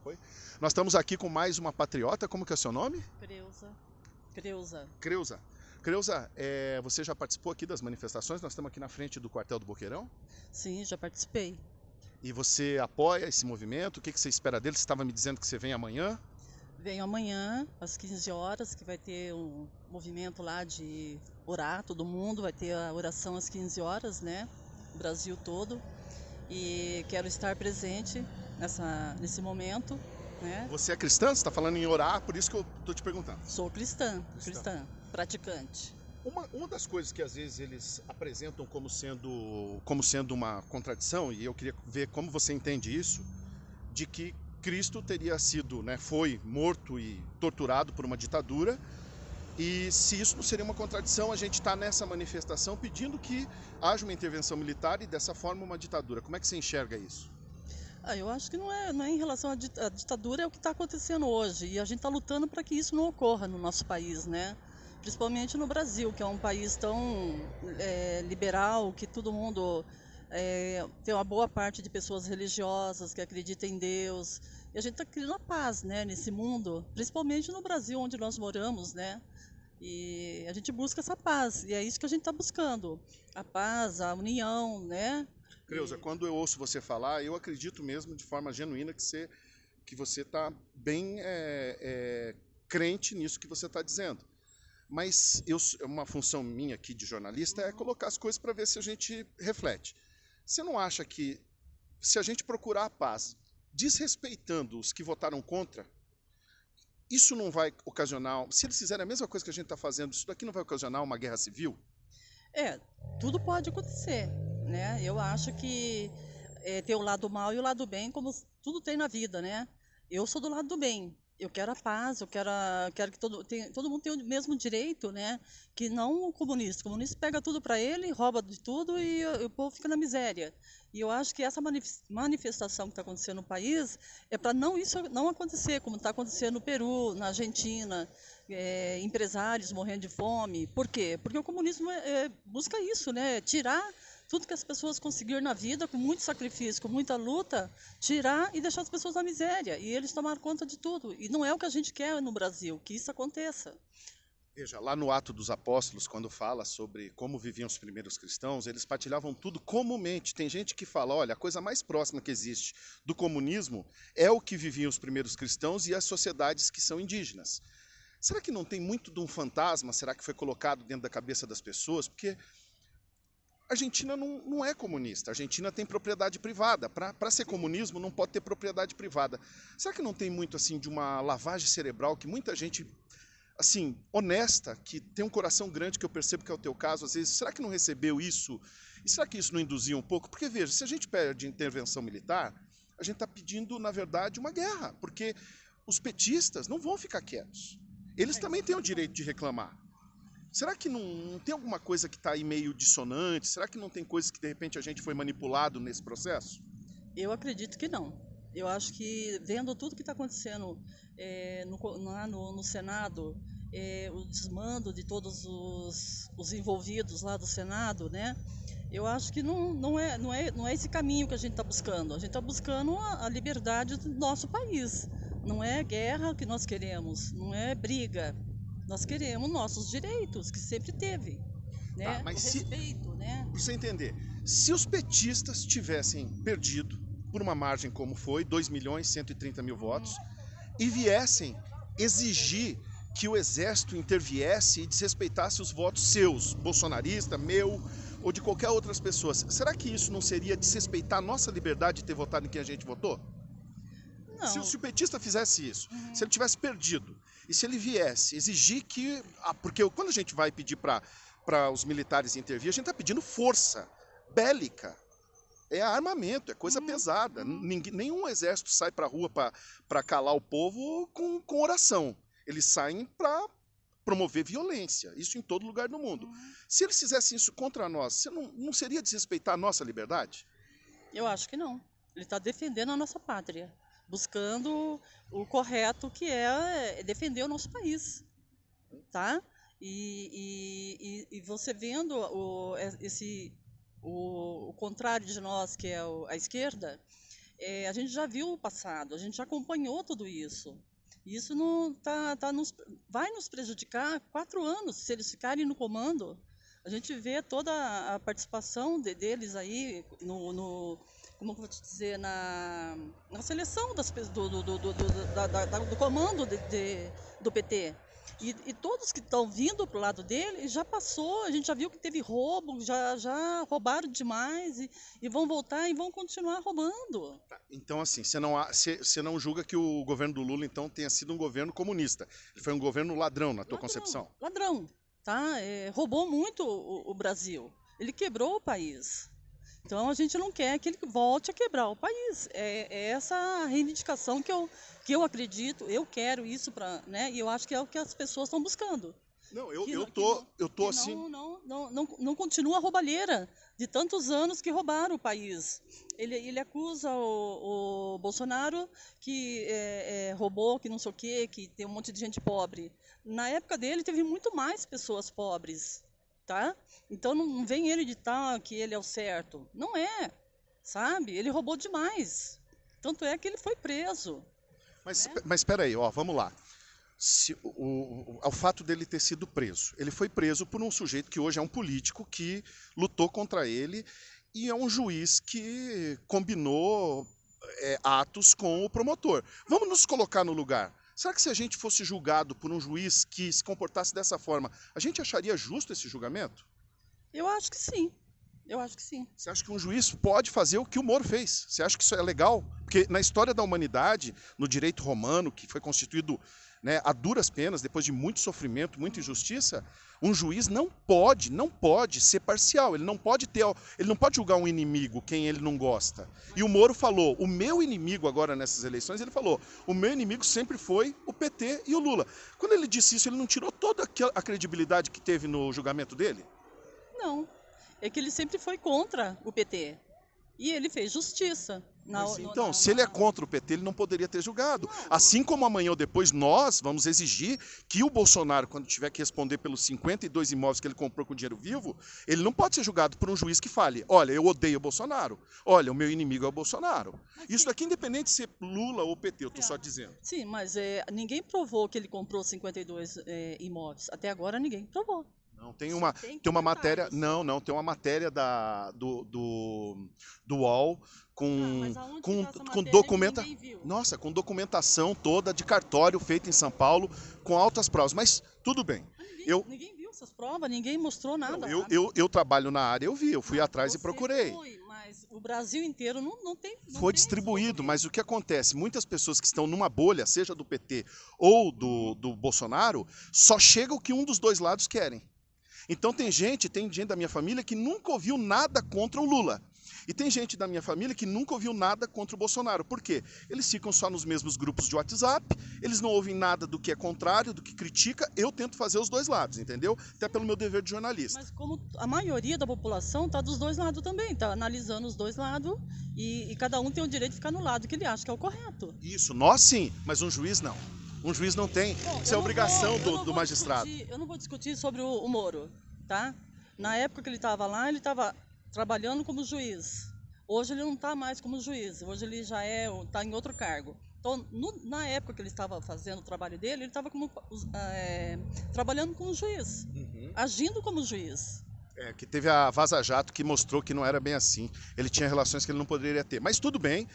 Foi? Nós estamos aqui com mais uma patriota, como que é o seu nome? Creuza. Creuza. Creuza. Creuza, você já participou aqui das manifestações? Nós estamos aqui na frente do quartel do Boqueirão. Sim, já participei. E você apoia esse movimento? O que você espera dele? Você estava me dizendo que você vem amanhã? Venho amanhã, às 15 horas, que vai ter um movimento lá de orar, todo mundo, vai ter a oração às 15 horas, né? O Brasil todo. E quero estar presente nesse momento, né? Você é cristã? Você está falando em orar, por isso que eu estou te perguntando. Sou cristã, praticante. Uma das coisas que às vezes eles apresentam como sendo uma contradição, e eu queria ver como você entende isso, de que Cristo teria sido, né, foi morto e torturado por uma ditadura, e se isso não seria uma contradição, a gente está nessa manifestação pedindo que haja uma intervenção militar e dessa forma uma ditadura. Como é que você enxerga isso? Eu acho que não é em relação à ditadura, é o que está acontecendo hoje. E a gente está lutando para que isso não ocorra no nosso país, né? Principalmente no Brasil, que é um país tão liberal, que todo mundo tem uma boa parte de pessoas religiosas que acreditam em Deus. E a gente está criando a paz, né, nesse mundo, principalmente no Brasil, onde nós moramos, né? E a gente busca essa paz, e é isso que a gente está buscando, a paz, a união, né? Creuza, quando eu ouço você falar, eu acredito mesmo de forma genuína que você está bem crente nisso que você está dizendo. Mas uma função minha aqui de jornalista é colocar as coisas para ver se a gente reflete. Você não acha que se a gente procurar a paz, desrespeitando os que votaram contra, isso não vai ocasionar, se eles fizerem a mesma coisa que a gente está fazendo, isso daqui não vai ocasionar uma guerra civil? Tudo pode acontecer, né? Eu acho que tem o lado mal e o lado bem, como tudo tem na vida, né? Eu sou do lado do bem. Eu quero a paz, quero que todo mundo tenha o mesmo direito, né? Que não o comunista. O comunista pega tudo para ele, rouba de tudo e o povo fica na miséria. E eu acho que essa manifestação que está acontecendo no país é para isso não acontecer, como está acontecendo no Peru, na Argentina, empresários morrendo de fome. Por quê? Porque o comunismo busca isso, né? Tirar tudo que as pessoas conseguiram na vida, com muito sacrifício, com muita luta, tirar e deixar as pessoas na miséria. E eles tomaram conta de tudo. E não é o que a gente quer no Brasil, que isso aconteça. Veja, lá no Ato dos Apóstolos, quando fala sobre como viviam os primeiros cristãos, eles partilhavam tudo comumente. Tem gente que fala, olha, a coisa mais próxima que existe do comunismo é o que viviam os primeiros cristãos e as sociedades que são indígenas. Será que não tem muito de um fantasma? Será que foi colocado dentro da cabeça das pessoas? Porque a Argentina não é comunista, a Argentina tem propriedade privada. Para ser comunismo não pode ter propriedade privada. Será que não tem muito assim de uma lavagem cerebral que muita gente assim, honesta, que tem um coração grande, que eu percebo que é o teu caso, às vezes, será que não recebeu isso? E será que isso não induzia um pouco? Porque, veja, se a gente pede intervenção militar, a gente está pedindo, na verdade, uma guerra, porque os petistas não vão ficar quietos. Eles também têm o direito de reclamar. Será que não tem alguma coisa que está aí meio dissonante? Será que não tem coisas que, de repente, a gente foi manipulado nesse processo? Eu acredito que não. Eu acho que, vendo tudo que está acontecendo no Senado, o desmando de todos os envolvidos lá do Senado, né? Eu acho que não é esse caminho que a gente está buscando. A gente está buscando a liberdade do nosso país. Não é guerra que nós queremos, não é briga. Nós queremos nossos direitos, que sempre teve. Né? Tá, mas O respeito, né? Pra você entender, se os petistas tivessem perdido por uma margem como foi, 2.130.000 votos, e viessem exigir que o exército interviesse e desrespeitasse os votos seus, bolsonarista, meu ou de qualquer outras pessoas, será que isso não seria desrespeitar a nossa liberdade de ter votado em quem a gente votou? Não. Se o petista fizesse isso, se ele tivesse perdido, e se ele viesse exigir que... porque quando a gente vai pedir para os militares intervir, a gente está pedindo força bélica. É armamento, é coisa pesada. Nenhum exército sai para a rua para calar o povo com oração. Eles saem para promover violência. Isso em todo lugar do mundo. Se eles fizessem isso contra nós, você não seria desrespeitar a nossa liberdade? Eu acho que não. Ele está defendendo a nossa pátria, buscando o correto, que é defender o nosso país, tá? E você vendo o contrário de nós, que é a esquerda, A gente já viu o passado, a gente já acompanhou tudo isso. Isso não vai nos prejudicar 4 anos se eles ficarem no comando. A gente vê toda a participação deles aí como eu vou te dizer, na seleção do comando do PT. E todos que estão vindo para o lado dele, já passou, a gente já viu que teve roubo, já roubaram demais e vão voltar e vão continuar roubando. Então, assim, você não julga que o governo do Lula, então, tenha sido um governo comunista. Ele foi um governo ladrão, na tua concepção? Ladrão, tá? Roubou muito o Brasil. Ele quebrou o país. Então, a gente não quer que ele volte a quebrar o país. É essa a reivindicação que eu acredito, eu quero isso, né? E eu acho que é o que as pessoas estão buscando. Não, eu tô assim... Não continua a roubalheira de tantos anos que roubaram o país. Ele acusa o Bolsonaro que roubou, que não sei o quê, que tem um monte de gente pobre. Na época dele, teve muito mais pessoas pobres. Tá? Então não vem ele ditar que ele é o certo. Não é, sabe? Ele roubou demais. Tanto é que ele foi preso. Mas espera aí, ó, vamos lá. O fato dele ter sido preso. Ele foi preso por um sujeito que hoje é um político que lutou contra ele e é um juiz que combinou atos com o promotor. Vamos nos colocar no lugar. Será que se a gente fosse julgado por um juiz que se comportasse dessa forma, a gente acharia justo esse julgamento? Eu acho que sim. Eu acho que sim. Você acha que um juiz pode fazer o que o Moro fez? Você acha que isso é legal? Porque na história da humanidade, no direito romano, que foi constituído, né, a duras penas, depois de muito sofrimento, muita injustiça, um juiz não pode ser parcial. Ele não pode julgar um inimigo quem ele não gosta. E o Moro falou, o meu inimigo agora nessas eleições, ele falou, o meu inimigo sempre foi o PT e o Lula. Quando ele disse isso, ele não tirou toda a credibilidade que teve no julgamento dele? Não. É que ele sempre foi contra o PT. E ele fez justiça. Então, se ele é contra o PT, ele não poderia ter julgado. Assim como amanhã ou depois nós vamos exigir que o Bolsonaro, quando tiver que responder pelos 52 imóveis que ele comprou com dinheiro vivo, ele não pode ser julgado por um juiz que fale, olha, eu odeio o Bolsonaro, olha, o meu inimigo é o Bolsonaro. Isso daqui independente de ser Lula ou PT, eu estou só dizendo. Sim, mas ninguém provou que ele comprou 52 imóveis. Até agora ninguém provou. Não, tem uma matéria, tem uma matéria do UOL com documentação toda de cartório feita em São Paulo com altas provas, mas tudo bem. Ninguém viu essas provas, ninguém mostrou nada. Eu trabalho na área, eu fui atrás e procurei. Mas o Brasil inteiro não tem. Foi distribuído, mas o que acontece? Muitas pessoas que estão numa bolha, seja do PT ou do Bolsonaro, só chega o que um dos dois lados querem. Então tem gente da minha família que nunca ouviu nada contra o Lula. E tem gente da minha família que nunca ouviu nada contra o Bolsonaro. Por quê? Eles ficam só nos mesmos grupos de WhatsApp, eles não ouvem nada do que é contrário, do que critica. Eu tento fazer os dois lados, entendeu? Até pelo meu dever de jornalista. Mas como a maioria da população está dos dois lados também, está analisando os dois lados e cada um tem o direito de ficar no lado que ele acha que é o correto. Isso, nós sim, mas um juiz não. Um juiz não tem. Bom, isso é obrigação do magistrado. Eu não vou discutir sobre o Moro, tá? Na época que ele estava lá, ele estava trabalhando como juiz. Hoje ele não está mais como juiz, hoje ele já está em outro cargo. Então, na época que ele estava fazendo o trabalho dele, ele estava trabalhando como juiz, agindo como juiz. Que teve a Vaza Jato que mostrou que não era bem assim. Ele tinha relações que ele não poderia ter. Mas tudo bem,